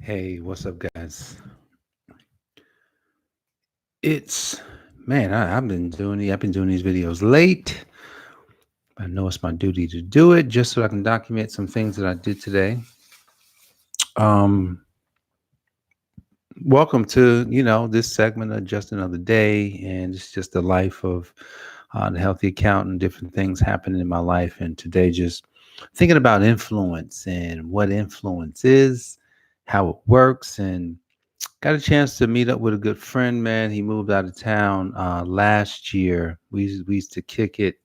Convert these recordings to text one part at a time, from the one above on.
Hey, what's up, guys? It's man, I've been doing these videos late. I know it's my duty to do it just so I can document some things that I did today. Um, Welcome to this segment of just another day, and it's just the life of the healthy accountant, different things happening in my life, and today just thinking about influence and what influence is, how it works, and got a chance to meet up with a good friend, man. He moved out of town last year. We used to kick it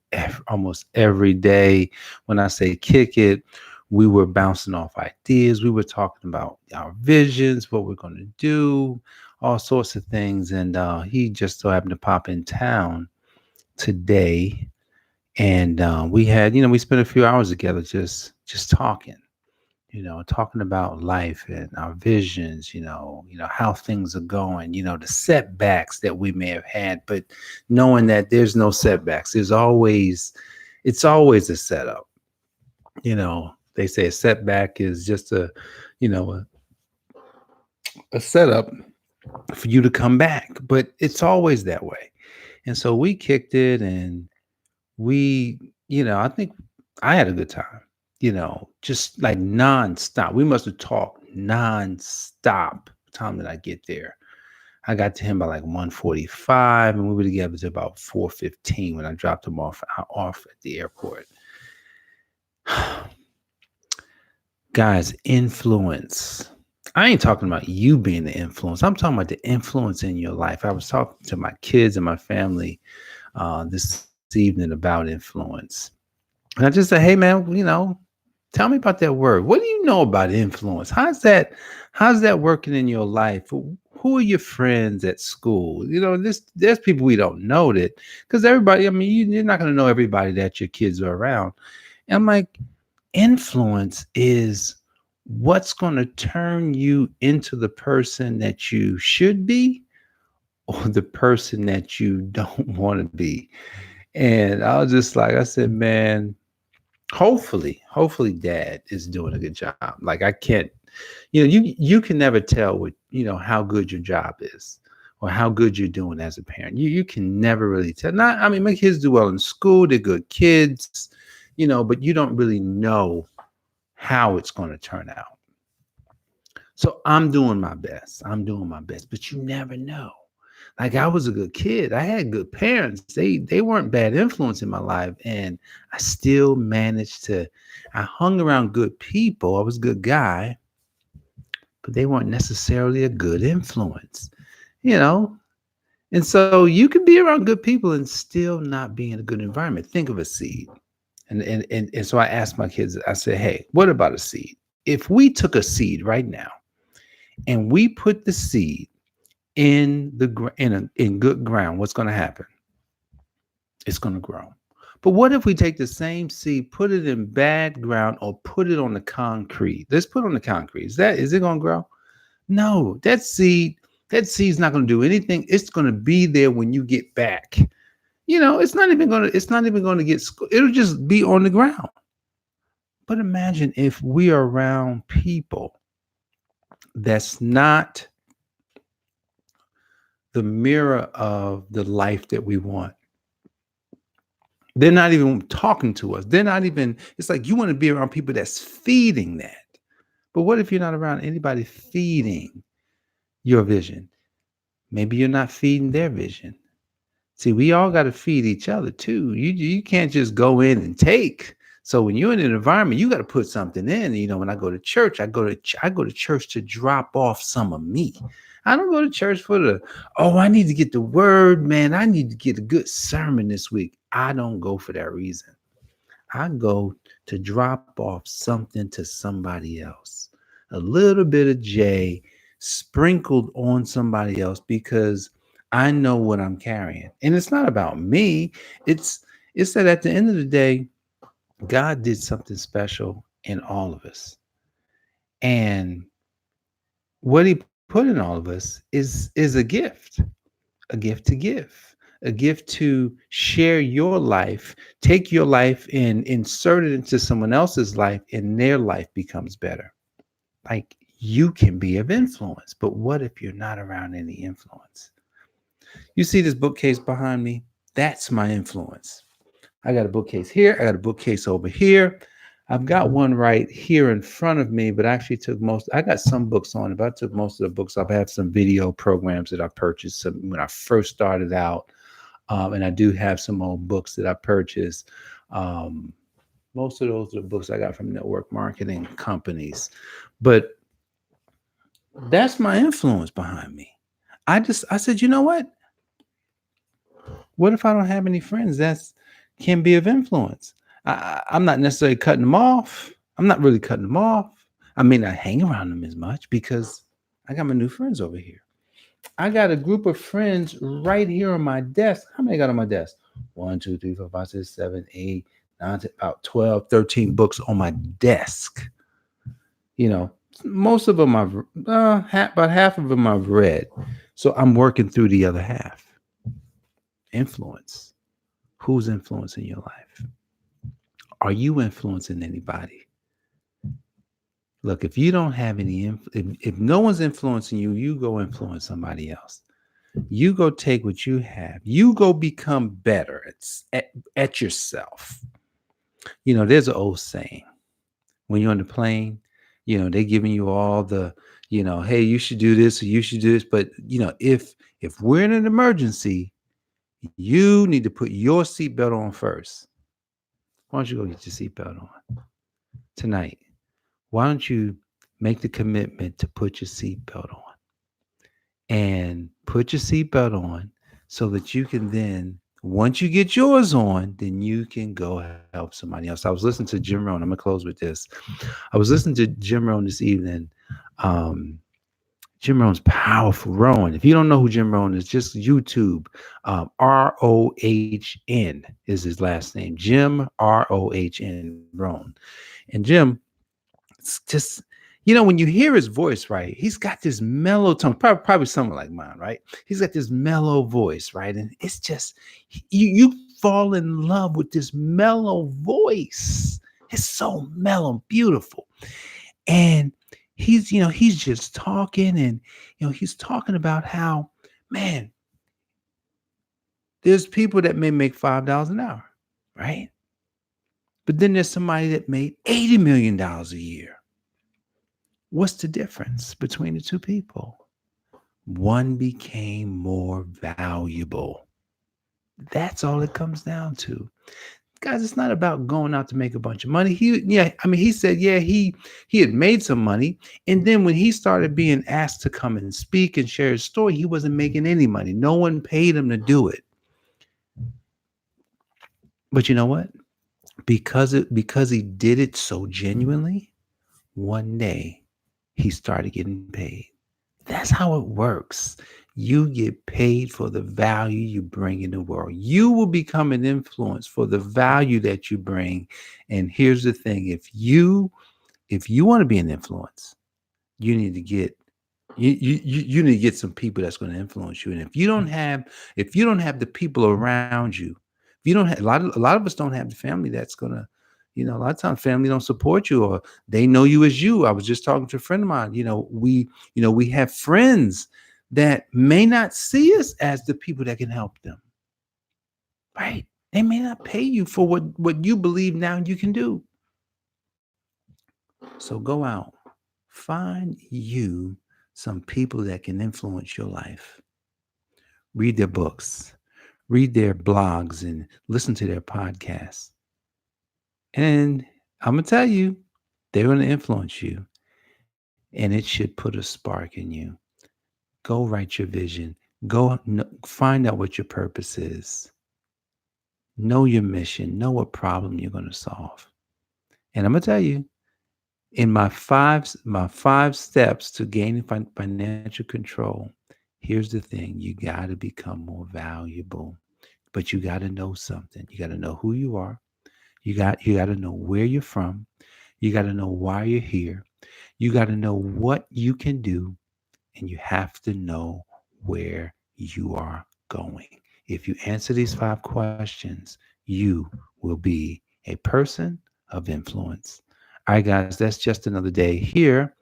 almost every day. When I say kick it, we were bouncing off ideas. We were talking about our visions, what we're going to do, all sorts of things. And he just so happened to pop in town today. And we had, we spent a few hours together just talking, talking about life and our visions, how things are going, the setbacks that we may have had, but knowing that there's no setbacks, it's always a setup. They say a setback is just you know, a setup for you to come back, but it's always that way. And so we kicked it and we, I think I had a good time, just like nonstop. We must have talked nonstop. Time that I get there, I got to him by like 1:45, and we were together to about 4:15 when I dropped him off at the airport. Guys, influence. I ain't talking about you being the influence. I'm talking about the influence in your life. I was talking to my kids and my family this evening about influence. And I just said, hey man, tell me about that word. What do you know about influence? How's that working in your life? Who are your friends at school? There's people we don't know that because everybody, I mean, you're not going to know everybody that your kids are around. And I'm like, influence is what's going to turn you into the person that you should be or the person that you don't want to be. And I was just like, I said, man, hopefully dad is doing a good job. Like I can't, you can never tell how good your job is or how good you're doing as a parent. You can never really tell. Not, I mean, my kids do well in school, they're good kids, but you don't really know how it's going to turn out. So I'm doing my best. But you never know. Like I was a good kid. I had good parents. They weren't bad influence in my life. And I still managed I hung around good people. I was a good guy, but they weren't necessarily a good influence, you know? And so you can be around good people and still not be in a good environment. Think of a seed. And so I asked my kids, I said, hey, what about a seed? If we took a seed right now and we put the seed in good ground, what's going to happen? It's going to grow. But what if we take the same seed, put it in bad ground, or put it on the concrete? Let's put it on the concrete. Is it going to grow? No, that seed's not going to do anything. It's going to be there when you get back. It's not even going to it'll just be on the ground. But imagine if we are around people that's not the mirror of the life that we want. They're not even talking to us. It's like you want to be around people that's feeding that. But what if you're not around anybody feeding your vision? Maybe you're not feeding their vision. See, we all got to feed each other too. You can't just go in and take. So when you're in an environment, you got to put something in. When I go to church, I go to church to drop off some of me. I don't go to church I need to get the word, man. I need to get a good sermon this week. I don't go for that reason. I go to drop off something to somebody else. A little bit of J sprinkled on somebody else because I know what I'm carrying. And it's not about me. It's that at the end of the day, God did something special in all of us. And what he put in all of us is a gift to give, a gift to share your life, take your life and insert it into someone else's life, and their life becomes better. Like you can be of influence. But what if you're not around any influence? You see this bookcase behind me? That's my influence. I got a bookcase here. I got a bookcase over here. I've got one right here in front of me, but I actually I got some books on it, but I took most of the books up. I have some video programs that I purchased when I first started out. And I do have some old books that I purchased. Um, Most of those are books I got from network marketing companies. But that's my influence behind me. I said, you know what? What if I don't have any friends that can be of influence? I'm not necessarily cutting them off. I'm not really cutting them off. I may not hang around them as much because I got my new friends over here. I got a group of friends right here on my desk. How many I got on my desk? 1, 2, 3, 4, 5, 6, 7, 8, 9, 10, about 12, 13 books on my desk. You know, most of them about half of them I've read. So I'm working through the other half. Influence. Who's influencing your life? Are you influencing anybody? Look, if you don't have any, if no one's influencing you, you go influence somebody else. You go take what you have. You go become better at yourself. You know, there's an old saying. When you're on the plane, you know, they're giving you all the, you know, hey, you should do this or you should do this. But, you know, if we're in an emergency, you need to put your seatbelt on first. Why don't you go get your seatbelt on tonight? Why don't you make the commitment to put your seatbelt on and put your seatbelt on so that you can then, once you get yours on, then you can go help somebody else. I was listening to Jim Rohn. I'm going to close with this. I was listening to Jim Rohn this evening. Jim Rohn's powerful. Rohn. If you don't know who Jim Rohn is, just YouTube. Rohn is his last name. Jim Rohn. Rohn. And Jim, it's just, you know, when you hear his voice, right? He's got this mellow tone, probably someone like mine, right? He's got this mellow voice, right? And it's just you fall in love with this mellow voice. It's so mellow, and beautiful, and he's just talking, and he's talking about how, man, there's people that may make $5 an hour, right? But then there's somebody that made $80 million a year. What's the difference between the two people? One became more valuable. That's all it comes down to. Guys, it's not about going out to make a bunch of money. He said, he had made some money. And then when he started being asked to come and speak and share his story, he wasn't making any money. No one paid him to do it. But you know what? Because he did it so genuinely, one day he started getting paid. That's how it works. You get paid for the value you bring in the world. You will become an influence for the value that you bring. And here's the thing: if you want to be an influence, you need to get you need to get some people that's going to influence you. And if you don't have the people around you, if you don't have, a lot of us don't have the family that's going to, a lot of times family don't support you, or they know you as you. I was just talking to a friend of mine. We have friends that may not see us as the people that can help them. Right? They may not pay you for what you believe now you can do. So go out, find you some people that can influence your life. Read their books, read their blogs, and listen to their podcasts. And I'm going to tell you, they're going to influence you. And it should put a spark in you. Go write your vision. Go find out what your purpose is. Know your mission. Know what problem you're going to solve. And I'm going to tell you, in my five steps to gaining financial control, here's the thing: you got to become more valuable, but you got to know something. You got to know who you are. You got to know where you're from. You got to know why you're here. You got to know what you can do, and you have to know where you are going. If you answer these 5 questions, you will be a person of influence. All right, guys, that's just another day here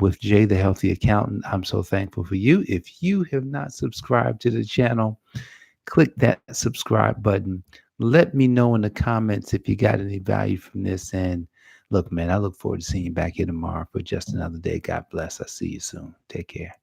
with Jay, the Healthy Accountant. I'm so thankful for you. If you have not subscribed to the channel, click that subscribe button. Let me know in the comments if you got any value from this. And look, man, I look forward to seeing you back here tomorrow for just another day. God bless. I'll see you soon. Take care.